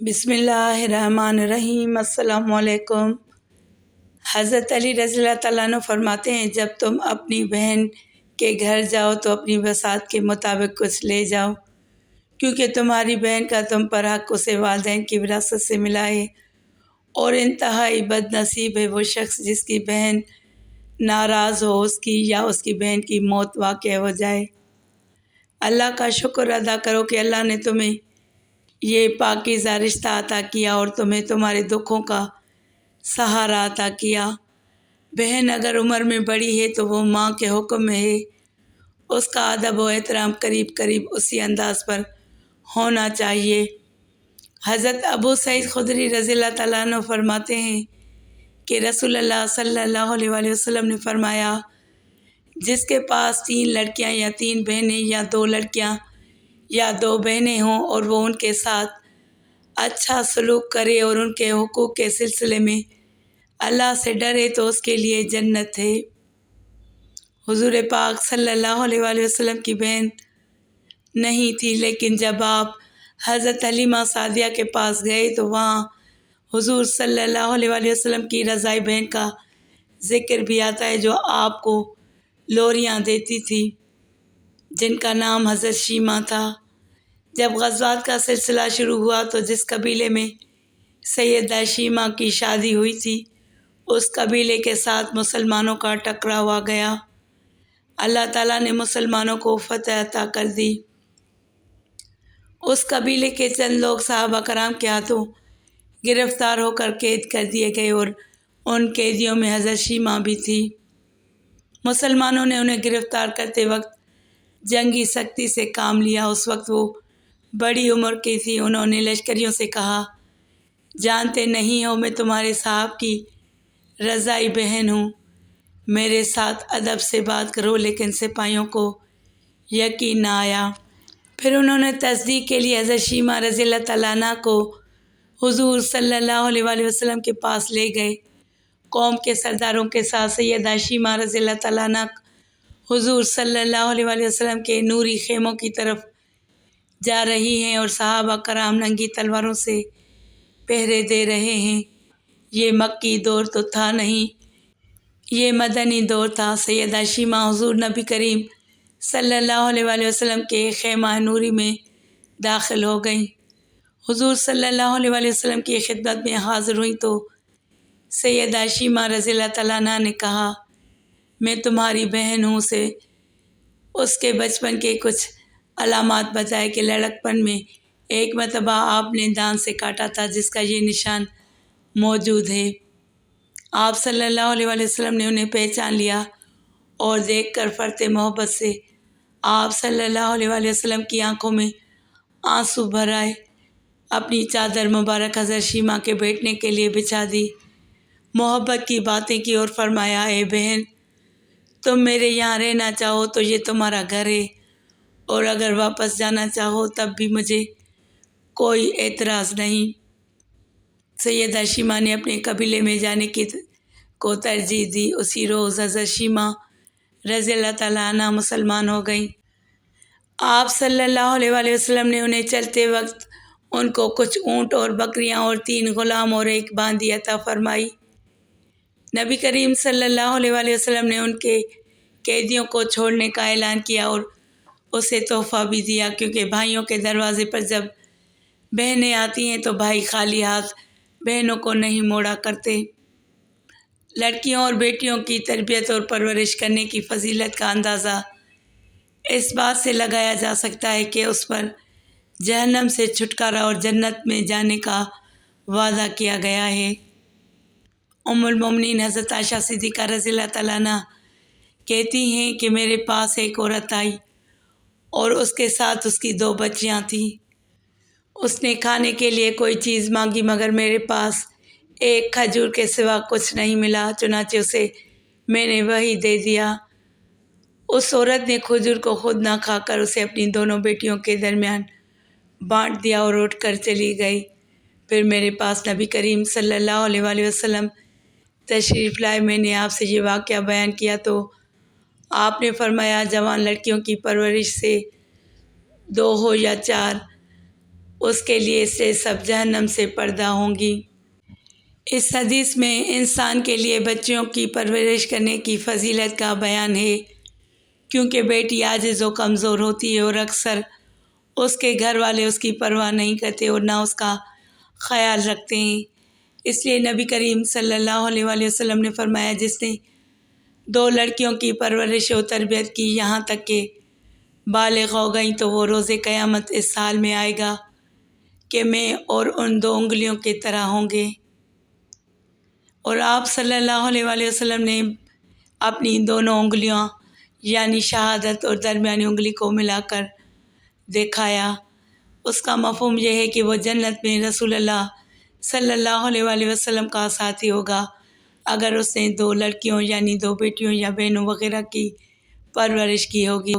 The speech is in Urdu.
بسم اللہ الرحمن الرحیم۔ السلام علیکم۔ حضرت علی رضی اللہ تعالیٰ عنہ فرماتے ہیں، جب تم اپنی بہن کے گھر جاؤ تو اپنی وسعت کے مطابق کچھ لے جاؤ، کیونکہ تمہاری بہن کا تم پر حق اسے والدین کی وراثت سے ملا ہے، اور انتہائی بد نصیب ہے وہ شخص جس کی بہن ناراض ہو اس کی یا اس کی بہن کی موت واقع ہو جائے۔ اللہ کا شکر ادا کرو کہ اللہ نے تمہیں یہ پاکیزہ رشتہ عطا کیا اور تمہیں تمہارے دکھوں کا سہارا عطا کیا۔ بہن اگر عمر میں بڑی ہے تو وہ ماں کے حکم میں ہے، اس کا ادب و احترام قریب قریب اسی انداز پر ہونا چاہیے۔ حضرت ابو سعید خدری رضی اللہ تعالیٰ عنہ فرماتے ہیں کہ رسول اللہ صلی اللہ علیہ وآلہ وسلم نے فرمایا، جس کے پاس 3 لڑکیاں یا 3 بہنیں یا 2 لڑکیاں یا 2 بہنیں ہوں اور وہ ان کے ساتھ اچھا سلوک کرے اور ان کے حقوق کے سلسلے میں اللہ سے ڈرے تو اس کے لیے جنت ہے۔ حضور پاک صلی اللہ علیہ وآلہ وسلم کی بہن نہیں تھی، لیکن جب آپ حضرت حلیمہ سعدیہ کے پاس گئے تو وہاں حضور صلی اللہ علیہ وآلہ وسلم کی رضائی بہن کا ذکر بھی آتا ہے، جو آپ کو لوریاں دیتی تھی، جن کا نام حضرت شیمہ تھا۔ جب غزوات کا سلسلہ شروع ہوا تو جس قبیلے میں سیدہ شیمہ کی شادی ہوئی تھی، اس قبیلے کے ساتھ مسلمانوں کا ٹکراؤ آ گیا۔ اللہ تعالیٰ نے مسلمانوں کو فتح عطا کر دی۔ اس قبیلے کے چند لوگ صحابہ کرام کے ہاتھوں گرفتار ہو کر قید کر دیے گئے اور ان قیدیوں میں حضرت شیمہ بھی تھی۔ مسلمانوں نے انہیں گرفتار کرتے وقت جنگی سختی سے کام لیا۔ اس وقت وہ بڑی عمر کی تھی۔ انہوں نے لشکریوں سے کہا، جانتے نہیں ہو میں تمہارے صاحب کی رضائی بہن ہوں، میرے ساتھ ادب سے بات کرو، لیکن سپاہیوں کو یقین نہ آیا۔ پھر انہوں نے تصدیق کے لیے حضرت شیمہ رضی اللہ تعالیٰ عنہ کو حضور صلی اللہ علیہ وآلہ وسلم کے پاس لے گئے۔ قوم کے سرداروں کے ساتھ سیدہ شیمہ رضی اللہ تعالیٰ عنہ حضور صلی اللہ علیہ وآلہ وسلم کے نوری خیموں کی طرف جا رہی ہیں اور صحابہ کرام ننگی تلواروں سے پہرے دے رہے ہیں۔ یہ مکی دور تو تھا نہیں، یہ مدنی دور تھا۔ سیدہ شیمہ حضور نبی کریم صلی اللہ علیہ وآلہ وسلم کے خیمہ نوری میں داخل ہو گئیں۔ حضور صلی اللہ علیہ وآلہ وسلم کی خدمت میں حاضر ہوئیں تو سیدہ شیمہ رضی اللہ تعالیٰ عنہ نے کہا، میں تمہاری بہن ہوں۔ سے اس کے بچپن کے کچھ علامات بتائے کہ لڑکپن میں ایک مرتبہ آپ نے دان سے کاٹا تھا، جس کا یہ نشان موجود ہے۔ آپ صلی اللہ علیہ وآلہ وسلم نے انہیں پہچان لیا اور دیکھ کر فرتے محبت سے آپ صلی اللہ علیہ وآلہ وسلم کی آنکھوں میں آنسو بھر آئے۔ اپنی چادر مبارک حضرت شیمہ کے بیٹھنے کے لیے بچھا دی، محبت کی باتیں کی اور فرمایا، اے بہن، تم میرے یہاں رہنا چاہو تو یہ تمہارا گھر ہے، اور اگر واپس جانا چاہو تب بھی مجھے کوئی اعتراض نہیں۔ سیدہ شیمہ نے اپنے قبیلے میں جانے کو ترجیح دی۔ اسی روز حضرت شیمہ رضی اللہ تعالیٰ عنہ مسلمان ہو گئیں۔ آپ صلی اللہ علیہ وآلہ وسلم نے انہیں چلتے وقت ان کو کچھ اونٹ اور بکریاں اور 3 غلام اور 1 باندی عطا فرمائی۔ نبی کریم صلی اللہ علیہ وآلہ وسلم نے ان کے قیدیوں کو چھوڑنے کا اعلان کیا اور اسے تحفہ بھی دیا، کیونکہ بھائیوں کے دروازے پر جب بہنیں آتی ہیں تو بھائی خالی ہاتھ بہنوں کو نہیں موڑا کرتے۔ لڑکیوں اور بیٹیوں کی تربیت اور پرورش کرنے کی فضیلت کا اندازہ اس بات سے لگایا جا سکتا ہے کہ اس پر جہنم سے چھٹکارا اور جنت میں جانے کا وعدہ کیا گیا ہے۔ ام المومنین حضرت عائشہ صدیقہ رضی اللہ تعالیٰ عنہ کہتی ہیں کہ میرے پاس ایک عورت آئی اور اس کے ساتھ اس کی 2 بچیاں تھیں۔ اس نے کھانے کے لیے کوئی چیز مانگی، مگر میرے پاس ایک کھجور کے سوا کچھ نہیں ملا، چنانچہ اسے میں نے وہی دے دیا۔ اس عورت نے کھجور کو خود نہ کھا کر اسے اپنی دونوں بیٹیوں کے درمیان بانٹ دیا اور اٹھ کر چلی گئی۔ پھر میرے پاس نبی کریم صلی اللہ علیہ وآلہ وسلم تشریف لائے۔ میں نے آپ سے یہ واقعہ بیان کیا تو آپ نے فرمایا، جوان لڑکیوں کی پرورش سے 2 ہو یا 4 اس کے لیے سے سب جہنم سے پردہ ہوں گی۔ اس حدیث میں انسان کے لیے بچوں کی پرورش کرنے کی فضیلت کا بیان ہے، کیونکہ بیٹی عاجز و کمزور ہوتی ہے اور اکثر اس کے گھر والے اس کی پرواہ نہیں کرتے اور نہ اس کا خیال رکھتے ہیں۔ اس لیے نبی کریم صلی اللہ علیہ وآلہ وسلم نے فرمایا، جس نے 2 لڑکیوں کی پرورش و تربیت کی یہاں تک کہ بالغ ہو گئیں تو وہ روز قیامت اس حال میں آئے گا کہ میں اور ان 2 انگلیوں کی طرح ہوں گے۔ اور آپ صلی اللہ علیہ وآلہ وسلم نے اپنی دونوں انگلیاں یعنی شہادت اور درمیانی انگلی کو ملا کر دکھایا۔ اس کا مفہوم یہ ہے کہ وہ جنت میں رسول اللہ صلی اللہ علیہ وآلہ وسلم کا ساتھی ہوگا اگر اس نے 2 لڑکیوں یعنی 2 بیٹیوں یا بہنوں وغیرہ کی پرورش کی ہوگی۔